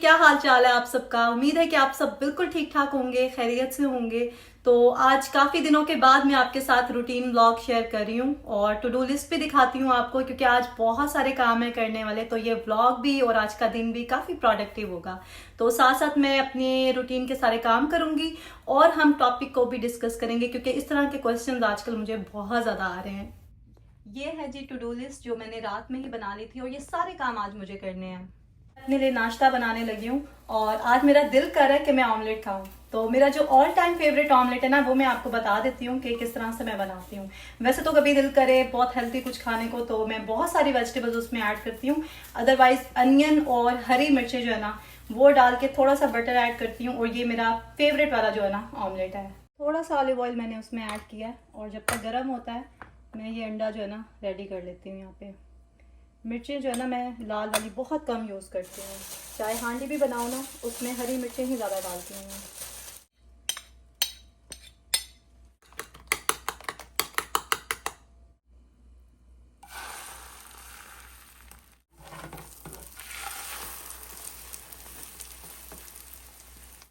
क्या हाल चाल है आप सबका। उम्मीद है कि आप सब बिल्कुल ठीक ठाक होंगे, खैरियत से होंगे। तो आज काफी दिनों के बाद मैं आपके साथ रूटीन ब्लॉग शेयर कर रही हूँ और टू डू लिस्ट भी दिखाती हूँ आपको, क्योंकि आज बहुत सारे काम है करने वाले। तो ये ब्लॉग भी और आज का दिन भी काफी प्रोडक्टिव होगा। तो साथ साथ मैं अपने रूटीन के सारे काम करूंगी और हम टॉपिक को भी डिस्कस करेंगे, क्योंकि इस तरह के क्वेश्चन आजकल मुझे बहुत ज्यादा आ रहे हैं। ये है जी टू डू लिस्ट जो मैंने रात में ही बना ली थी और ये सारे काम आज मुझे करने हैं। अपने लिए नाश्ता बनाने लगी हूँ और आज मेरा दिल कर रहा है कि मैं ऑमलेट खाऊं। तो मेरा जो ऑल टाइम फेवरेट ऑमलेट है ना, वो मैं आपको बता देती हूँ कि किस तरह से मैं बनाती हूँ। वैसे तो कभी दिल करे बहुत हेल्थी कुछ खाने को तो मैं बहुत सारी वेजिटेबल्स उसमें ऐड करती हूँ। अदरवाइज अनियन और हरी मिर्चें जो है ना, वो डाल के थोड़ा सा बटर ऐड करती हूँ और ये मेरा फेवरेट वाला जो है ना ऑमलेट है। थोड़ा सा ऑलिव ऑयल मैंने उसमें ऐड किया है और जब तक गर्म होता है मैं ये अंडा जो है ना रेडी कर लेती हूँ। यहाँ पे मिर्चें जो है ना मैं लाल वाली बहुत कम यूज़ करती हूँ। चाहे हांडी भी बनाओ ना, उसमें हरी मिर्चें ही ज़्यादा डालती हूँ।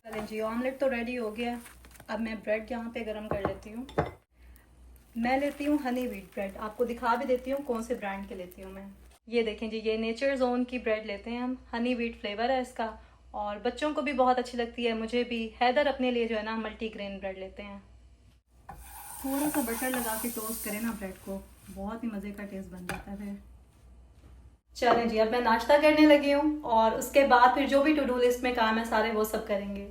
चलें जी, ऑमलेट तो रेडी हो गया। अब मैं ब्रेड यहाँ पे गरम कर लेती हूँ। मैं लेती हूँ हनी व्हीट ब्रेड, आपको दिखा भी देती हूँ कौन से ब्रांड के लेती हूँ मैं। ये देखें जी, ये नेचर जोन की ब्रेड लेते हैं हम। हनी व्हीट फ्लेवर है इसका और बच्चों को भी बहुत अच्छी लगती है, मुझे भी। हैदर अपने लिए जो है ना मल्टीग्रेन ब्रेड लेते हैं। थोड़ा सा बटर लगा के टोस्ट करें ना ब्रेड को, बहुत ही मज़े का टेस्ट बन जाता है फिर। चलें जी, अब मैं नाश्ता करने लगी हूँ और उसके बाद फिर जो भी टू डू लिस्ट में काम है सारे वो सब करेंगे।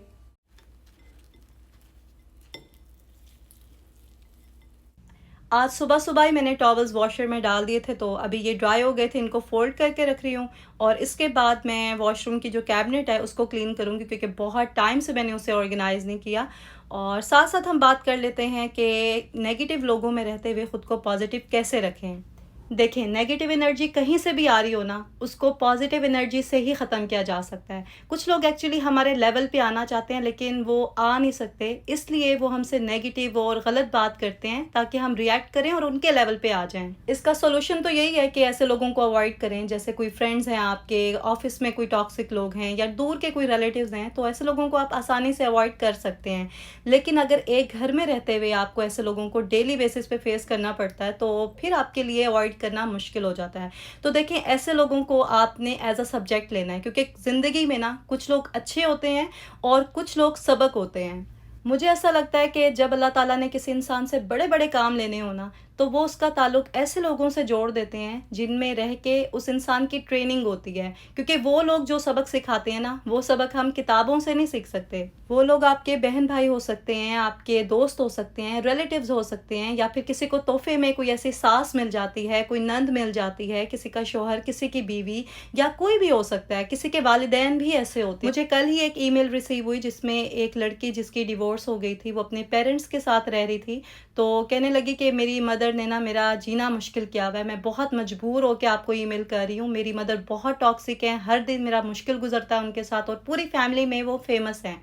आज सुबह सुबह ही मैंने टॉवल्स वॉशर में डाल दिए थे, तो अभी ये ड्राई हो गए थे, इनको फोल्ड करके रख रही हूँ। और इसके बाद मैं वॉशरूम की जो कैबिनेट है उसको क्लीन करूँगी, क्योंकि बहुत टाइम से मैंने उसे ऑर्गेनाइज नहीं किया। और साथ साथ हम बात कर लेते हैं कि नेगेटिव लोगों में रहते हुए ख़ुद को पॉजिटिव कैसे रखें। देखें, नेगेटिव एनर्जी कहीं से भी आ रही हो ना, उसको पॉजिटिव एनर्जी से ही ख़त्म किया जा सकता है। कुछ लोग एक्चुअली हमारे लेवल पे आना चाहते हैं लेकिन वो आ नहीं सकते, इसलिए वो हमसे नेगेटिव और गलत बात करते हैं ताकि हम रिएक्ट करें और उनके लेवल पे आ जाएं। इसका सोल्यूशन तो यही है कि ऐसे लोगों को अवॉइड करें। जैसे कोई फ्रेंड्स हैं आपके, ऑफिस में कोई टॉक्सिक लोग हैं या दूर के कोई रिलेटिव्स हैं, तो ऐसे लोगों को आप आसानी से अवॉइड कर सकते हैं। लेकिन अगर एक घर में रहते हुए आपको ऐसे लोगों को डेली बेसिस पे फेस करना पड़ता है, तो फिर आपके लिए अवॉइड करना मुश्किल हो जाता है। तो देखें, ऐसे लोगों को आपने एज अ सब्जेक्ट लेना है, क्योंकि ज़िंदगी में ना कुछ लोग अच्छे होते हैं और कुछ लोग सबक होते हैं। मुझे ऐसा लगता है कि जब अल्लाह ताला ने किसी इंसान से बड़े बड़े काम लेने हो ना, तो वो उसका ताल्लुक ऐसे लोगों से जोड़ देते हैं जिनमें रह के उस इंसान की ट्रेनिंग होती है। क्योंकि वो लोग जो सबक सिखाते हैं ना, वो सबक हम किताबों से नहीं सीख सकते। वो लोग आपके बहन भाई हो सकते हैं, आपके दोस्त हो सकते हैं, रिलेटिव्स हो सकते हैं, या फिर किसी को तोहफे में कोई ऐसी सास मिल जाती है, कोई नंद मिल जाती है, किसी का शोहर, किसी की बीवी, या कोई भी हो सकता है। किसी के वालिदैन भी ऐसे होते हैं। मुझे कल ही एक ईमेल रिसीव हुई जिसमें एक लड़की जिसकी डिवोर्स हो गई थी, वो अपने पेरेंट्स के साथ रह रही थी, तो कहने लगी कि मेरी मदर ने ना मेरा जीना मुश्किल किया हुआ है, मैं बहुत मजबूर होकर आपको ईमेल कर रही हूँ। मेरी मदर बहुत टॉक्सिक है, हर दिन मेरा मुश्किल गुजरता है उनके साथ, और पूरी फैमिली में वो फेमस हैं।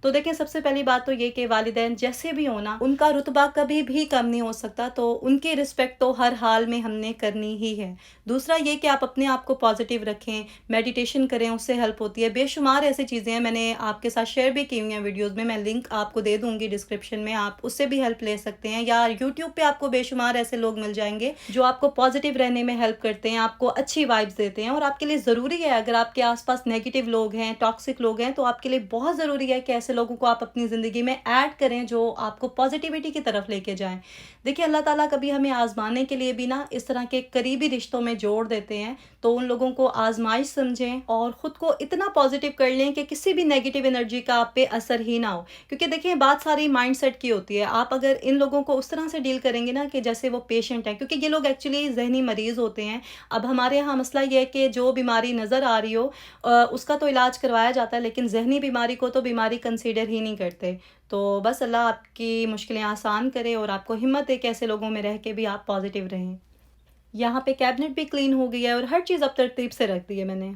तो देखें, सबसे पहली बात तो ये कि वालिदैन जैसे भी हो ना, उनका रुतबा कभी भी कम नहीं हो सकता, तो उनकी रिस्पेक्ट तो हर हाल में हमने करनी ही है। दूसरा ये कि आप अपने आप को पॉजिटिव रखें, मेडिटेशन करें, उससे हेल्प होती है। बेशुमार ऐसी चीज़ें हैं, मैंने आपके साथ शेयर भी की हुई हैं वीडियोज़ में, मैं लिंक आपको दे दूँगी डिस्क्रिप्शन में, आप उससे भी हेल्प ले सकते हैं। या यूट्यूब पर आपको बेशुमार ऐसे लोग मिल जाएंगे जो आपको पॉजिटिव रहने में हेल्प करते हैं, आपको अच्छी वाइब्स देते हैं। और आपके लिए ज़रूरी है, अगर आपके आसपास नेगेटिव लोग हैं, टॉक्सिक लोग हैं, तो आपके लिए बहुत ज़रूरी है कि ऐसे लोगों को आप अपनी ज़िंदगी में ऐड करें जो आपको पॉजिटिविटी की तरफ लेके जाएं। देखिए, अल्लाह ताला कभी हमें आजमाने के लिए भी ना इस तरह के करीबी रिश्तों में जोड़ देते हैं, तो उन लोगों को आजमाइश समझें और ख़ुद को इतना पॉजिटिव कर लें कि किसी भी नेगेटिव एनर्जी का आप पे असर ही ना हो। क्योंकि देखिए, बात सारी माइंडसेट की होती है। आप अगर इन लोगों को उस तरह से डील करेंगे ना कि जैसे वो पेशेंट है, क्योंकि ये लोग एक्चुअली जहनी मरीज़ होते हैं। अब हमारे यहाँ मसला ये है कि जो बीमारी नज़र आ रही हो उसका तो इलाज करवाया जाता है, लेकिन जहनी बीमारी को तो बीमारी कंसीडर ही नहीं करते। तो बस अल्लाह आपकी मुश्किलें आसान करे और आपको हिम्मत दे कि ऐसे लोगों में रह के भी आप पॉजिटिव रहें। यहाँ पे कैबिनेट भी क्लीन हो गई है और हर चीज़ अब तरतीब से रख दी है मैंने।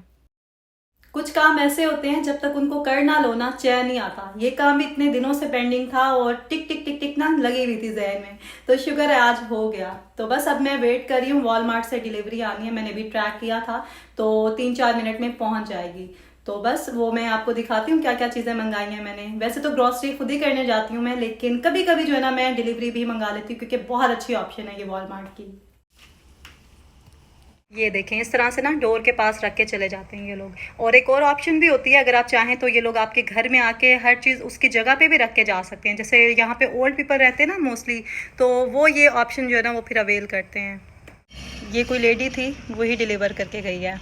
कुछ काम ऐसे होते हैं जब तक उनको कर ना लो ना, चैन नहीं आता। ये काम भी इतने दिनों से पेंडिंग था और टिक टिक टिक टिक ना लगी हुई थी जहन में, तो शुक्र है आज हो गया। तो बस अब मैं वेट कर रही हूँ, वॉलमार्ट से डिलीवरी आनी है, मैंने भी ट्रैक किया था, तो 3-4 मिनट में पहुंच जाएगी। तो बस वो मैं आपको दिखाती हूँ क्या क्या चीज़ें मंगाई हैं मैंने। वैसे तो ग्रॉसरी खुद ही करने जाती हूँ मैं, लेकिन कभी कभी जो है ना मैं डिलीवरी भी मंगा लेती हूँ, क्योंकि बहुत अच्छी ऑप्शन है ये वॉलमार्ट की। ये देखें, इस तरह से ना डोर के पास रख के चले जाते हैं ये लोग। और एक और ऑप्शन भी होती है, अगर आप चाहें तो ये लोग आपके घर में आके हर चीज़ उसकी जगह पे भी रख के जा सकते हैं। जैसे यहाँ पे ओल्ड पीपल रहते हैं ना मोस्टली, तो वो ये ऑप्शन जो है ना वो फिर अवेल करते हैं। ये कोई लेडी थी, वही डिलीवर करके गई है।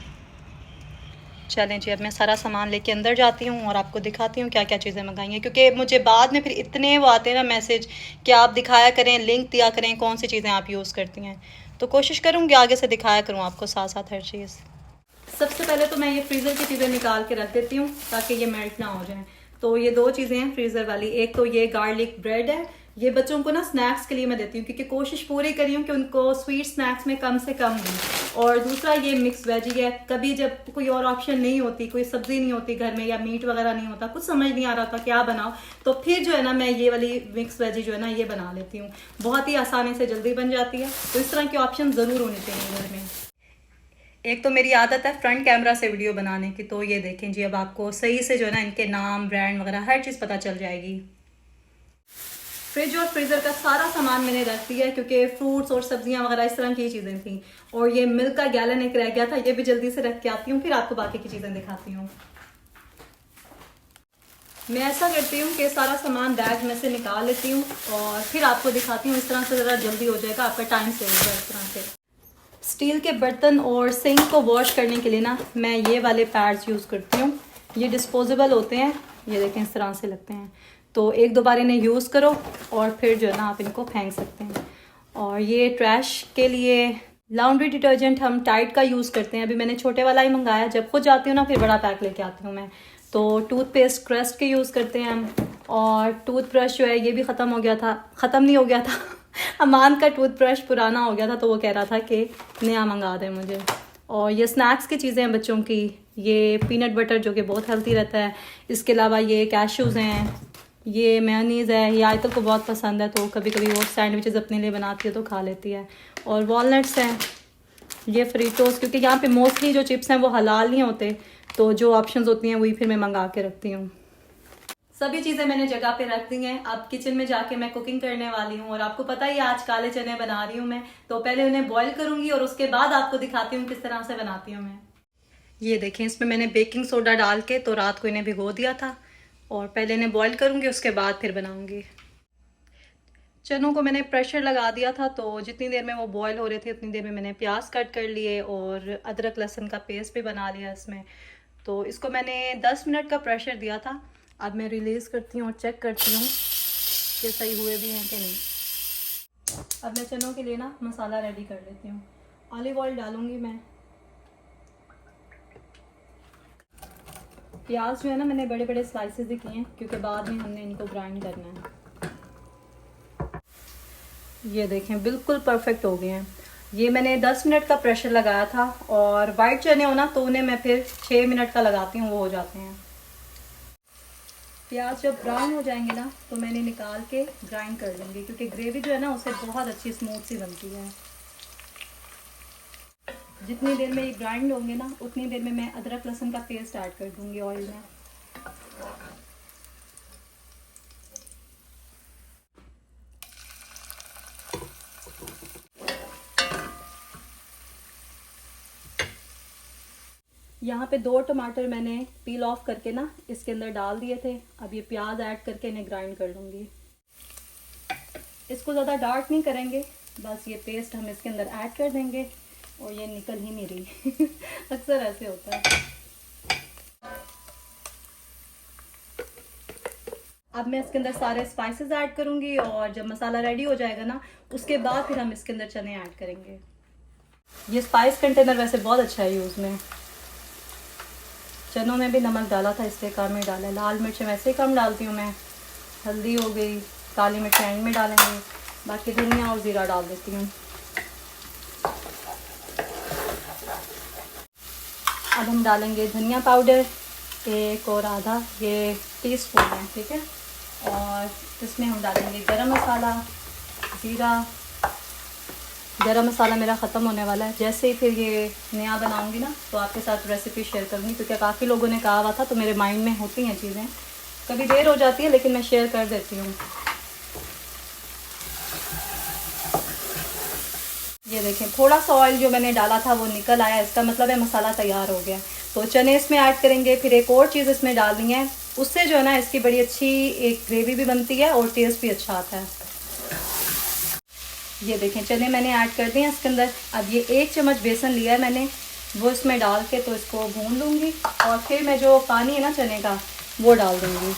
चलें जी, अब मैं सारा सामान लेके अंदर जाती हूँ और आपको दिखाती हूँ क्या क्या चीज़ें मंगाई हैं, क्योंकि मुझे बाद में फिर इतने वो आते हैं ना मैसेज कि आप दिखाया करें, लिंक दिया करें कौन सी चीज़ें आप यूज़ करती हैं। तो कोशिश करूँगी आगे से दिखाया करूँ आपको साथ साथ हर चीज़। सबसे पहले तो मैं ये फ्रीज़र की चीज़ें निकाल के रख देती हूँ ताकि ये मेल्ट ना हो जाए। तो ये दो चीज़ें हैं फ्रीज़र वाली, एक तो ये गार्लिक ब्रेड है, ये बच्चों को ना स्नैक्स के लिए मैं देती हूँ, क्योंकि कोशिश पूरी करी हूँ कि उनको स्वीट स्नैक्स में कम से कम दूँ। और दूसरा ये मिक्स वेजी है, कभी जब कोई और ऑप्शन नहीं होती, कोई सब्ज़ी नहीं होती घर में या मीट वगैरह नहीं होता, कुछ समझ नहीं आ रहा था क्या बनाओ, तो फिर जो है ना मैं ये वाली मिक्स वेजी जो है ना ये बना लेती हूँ। बहुत ही आसानी से जल्दी बन जाती है, तो इस तरह के ऑप्शन ज़रूर होने चाहिए घर में। एक तो मेरी आदत है फ्रंट कैमरा से वीडियो बनाने की, तो ये देखें जी, अब आपको सही से जो है ना इनके नाम, ब्रांड वगैरह हर चीज़ पता चल जाएगी। फ्रिज और फ्रीज़र का सारा सामान मैंने रख दिया है, क्योंकि फ्रूट्स और सब्जियां वगैरह इस तरह की चीज़ें थी। और ये मिल्क का गैलन एक रह गया था, ये भी जल्दी से रख के आती हूँ, फिर आपको बाकी की चीज़ें दिखाती हूँ। मैं ऐसा करती हूँ कि सारा सामान बैग में से निकाल लेती हूँ और फिर आपको दिखाती हूँ। इस तरह से ज़रा जल्दी हो जाएगा, आपका टाइम सेव होगा इस तरह से। स्टील के बर्तन और सिंक को वॉश करने के लिए ना मैं ये वाले पैड्स यूज़ करती हूँ। ये डिस्पोजेबल होते हैं, ये देखें इस तरह से लगते हैं। तो एक दो बार इन्हें यूज़ करो और फिर जो है ना आप इनको फेंक सकते हैं। और ये ट्रैश के लिए लॉन्ड्री डिटर्जेंट हम टाइड का यूज़ करते हैं। अभी मैंने छोटे वाला ही मंगाया, जब खुद जाती हूँ ना फिर बड़ा पैक लेके आती हूँ मैं। तो टूथपेस्ट क्रस्ट के यूज़ करते हैं हम। और टूथब्रश जो है ये भी ख़त्म हो गया था, ख़त्म नहीं हो गया था अमान का टूथब्रश पुराना हो गया था, तो वो कह रहा था कि नया मंगा दें मुझे। और ये स्नैक्स की चीज़ें हैं बच्चों की, ये पीनट बटर जो कि बहुत हेल्दी रहता है। इसके अलावा ये कैशूज़ हैं, ये मेयोनीज़ है, ये आयतल को बहुत पसंद है, तो कभी कभी वो सैंडविचेस अपने लिए बनाती है तो खा लेती है। और वॉलनट्स हैं, ये फ्रीटोस, क्योंकि यहाँ पे मोस्टली जो चिप्स हैं वो हलाल नहीं होते, तो जो ऑप्शंस होती हैं वही फिर मैं मंगा के रखती हूँ। सभी चीज़ें मैंने जगह पे रख दी हैं। अब किचन में जाके मैं कुकिंग करने वाली हूँ, और आपको पता ही आज काले चने बना रही हूँ मैं। तो पहले उन्हें बॉईल करूँगी और उसके बाद आपको दिखाती हूँ किस तरह से बनाती हूँ मैं। ये देखें, इसमें मैंने बेकिंग सोडा डाल के तो रात को इन्हें भिगो दिया था, और पहले इन्हें बॉईल करूँगी उसके बाद फिर बनाऊँगी। चनों को मैंने प्रेशर लगा दिया था, तो जितनी देर में वो बॉईल हो रहे थे उतनी देर में मैंने प्याज कट कर लिए और अदरक लहसुन का पेस्ट भी बना लिया इसमें। तो इसको मैंने 10 मिनट का प्रेशर दिया था। अब मैं रिलीज़ करती हूँ और चेक करती हूँ कि सही हुए भी हैं कि नहीं। अब मैं चनों के लिए ना मसाला रेडी कर लेती हूँ। ऑलिव ऑयल डालूँगी मैं। प्याज जो है ना मैंने बड़े बड़े स्लाइसेस ही किए हैं, क्योंकि बाद में हमने इनको ग्राइंड करना है। ये देखें बिल्कुल परफेक्ट हो गए हैं। ये मैंने 10 मिनट का प्रेशर लगाया था, और वाइट चने हो ना तो उन्हें मैं फिर 6 मिनट का लगाती हूँ, वो हो जाते हैं। प्याज जब ब्राउन हो जाएंगे ना तो मैंने निकाल के ग्राइंड कर लूँगी, क्योंकि ग्रेवी जो है ना उससे बहुत अच्छी स्मूथ सी बनती है। जितनी देर में ये ग्राइंड होंगे ना उतनी देर में मैं अदरक लहसुन का पेस्ट ऐड कर दूँगी ऑयल में। यहाँ पे 2 टमाटर मैंने पील ऑफ करके ना इसके अंदर डाल दिए थे। अब ये प्याज ऐड करके इन्हें ग्राइंड कर लूँगी। इसको ज़्यादा डार्क नहीं करेंगे, बस ये पेस्ट हम इसके अंदर ऐड कर देंगे, और ये निकल ही नहीं रही अक्सर ऐसे होता है। अब मैं इसके अंदर सारे स्पाइसेस ऐड करूँगी, और जब मसाला रेडी हो जाएगा ना उसके बाद फिर हम इसके अंदर चने ऐड करेंगे। ये स्पाइस कंटेनर वैसे बहुत अच्छा है यूज़ में। चनों में भी नमक डाला था इसलिए कम ही डाला है। लाल मिर्च वैसे ही कम डालती हूँ मैं। हल्दी हो गई, काली मिर्च एंड में डालेंगे, बाकी धनिया और ज़ीरा डाल देती हूँ। अब हम डालेंगे धनिया पाउडर 1 और आधा ये टीस्पून है, ठीक है। और इसमें हम डालेंगे गरम मसाला, ज़ीरा, गरम मसाला मेरा ख़त्म होने वाला है। जैसे ही फिर ये नया बनाऊंगी ना तो आपके साथ रेसिपी शेयर करूंगी, क्योंकि काफ़ी लोगों ने कहा हुआ था तो मेरे माइंड में होती हैं चीज़ें, कभी देर हो जाती है लेकिन मैं शेयर कर देती हूँ। ये देखें थोड़ा सा ऑयल जो मैंने डाला था वो निकल आया, इसका मतलब है मसाला तैयार हो गया। तो चने इसमें ऐड करेंगे। फिर एक और चीज़ इसमें डालनी है, उससे जो है ना इसकी बड़ी अच्छी एक ग्रेवी भी बनती है और टेस्ट भी अच्छा आता है। ये देखें चने मैंने ऐड कर दिए इसके अंदर। अब ये 1 चम्मच बेसन लिया है मैंने, वो इसमें डाल के तो इसको भून लूँगी और फिर मैं जो पानी है ना चने का वो डाल दूँगी।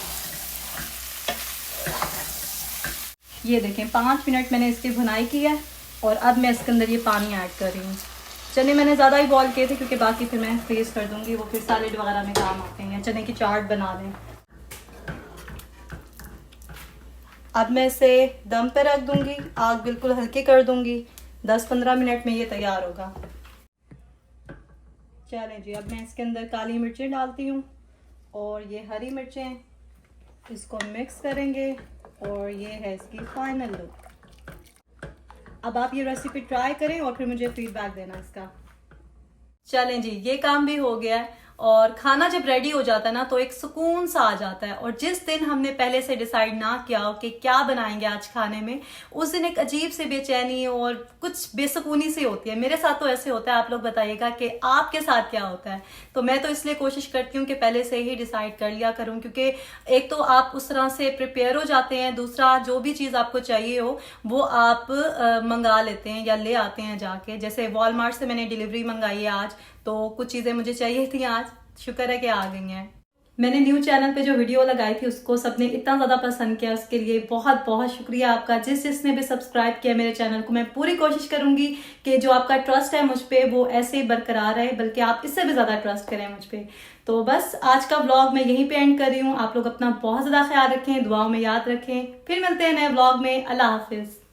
ये देखें 5 मिनट मैंने इसकी भुनाई की है और अब मैं इसके अंदर ये पानी ऐड कर रही हूँ। चने मैंने ज़्यादा ही बॉईल किए थे क्योंकि बाकी फिर मैं फ्रीज कर दूँगी, वो फिर सैलेड वगैरह में काम आते हैं, चने की चाट बना दें। अब मैं इसे दम पे रख दूँगी, आग बिल्कुल हल्की कर दूँगी। 10-15 मिनट में ये तैयार होगा। चलें जी, अब मैं इसके अंदर काली मिर्चें डालती हूँ और ये हरी मिर्चें, इसको मिक्स करेंगे और ये है इसकी फाइनल लुक। अब आप ये रेसिपी ट्राई करें और फिर मुझे फीडबैक देना इसका। चलें जी, ये काम भी हो गया है और खाना जब रेडी हो जाता है ना तो एक सुकून सा आ जाता है। और जिस दिन हमने पहले से डिसाइड ना किया हो कि क्या बनाएंगे आज खाने में, उस दिन एक अजीब सी बेचैनी और कुछ बेसुकूनी सी होती है। मेरे साथ तो ऐसे होता है, आप लोग बताइएगा कि आपके साथ क्या होता है। तो मैं तो इसलिए कोशिश करती हूँ कि पहले से ही डिसाइड कर लिया करूँ, क्योंकि एक तो आप उस तरह से प्रिपेयर हो जाते हैं, दूसरा जो भी चीज़ आपको चाहिए हो वो आप मंगा लेते हैं या ले आते हैं जाके। जैसे वॉलमार्ट से मैंने डिलीवरी मंगाई है आज, तो कुछ चीज़ें मुझे चाहिए थी आज, शुक्र है कि आ गई हैं। मैंने न्यू चैनल पे जो वीडियो लगाई थी उसको सबने इतना ज़्यादा पसंद किया, उसके लिए बहुत बहुत शुक्रिया आपका। जिसने भी सब्सक्राइब किया मेरे चैनल को, मैं पूरी कोशिश करूंगी कि जो आपका ट्रस्ट है मुझ पे वो ऐसे ही बरकरार रहे, बल्कि आप इससे भी ज़्यादा ट्रस्ट करें मुझ पे। तो बस आज का व्लॉग मैं यहीं पे एंड कर रही हूँ। आप लोग अपना बहुत ज़्यादा ख्याल रखें, दुआओं में याद रखें। फिर मिलते हैं नए व्लॉग में। अल्लाह हाफिज़।